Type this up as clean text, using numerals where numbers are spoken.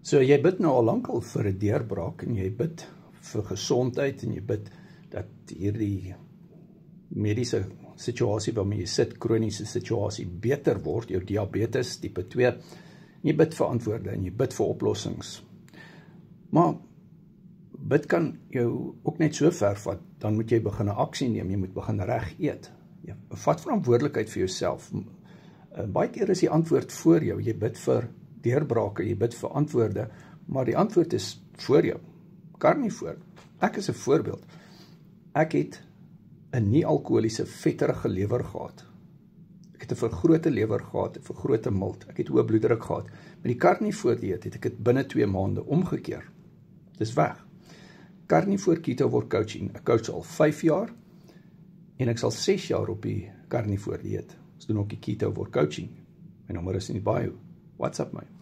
So jy bid nou al lankal vir 'n deurbraak en jy bid vir gesondheid en jy bid dat hierdie mediese situasie waarmee jy sit, kroniese situasie beter word, jou diabetes tipe 2. En jy bid vir antwoorde en jy bid vir oplossings. Maar bid kan jou ook net so ver vat, dan moet jy begin 'n aksie neem, jy moet begin reg eet. Jy vat verantwoordelikheid vir jouself. Baie keer is die antwoord voor jou, jy bid vir deurbrake, jy bid vir antwoorde, maar die antwoord is voor jou, karnivoor. Ek is 'n voorbeeld. Ek het 'n nie-alkoholiese vetterige lewer gehad. Ek het 'n vergrote lewer gehad, 'n vergrote milt. Ek het hoë bloeddruk gehad. Met die karnivoor dieet het ek dit binne 2 maande omgekeer. Dis weg. Karnivoor keto word coaching. Ek coach al 5 jaar en ek sal 6 jaar op die karnivoor dieet. Ons doen ook die keto word coaching. My nommer is in die bio. WhatsApp my.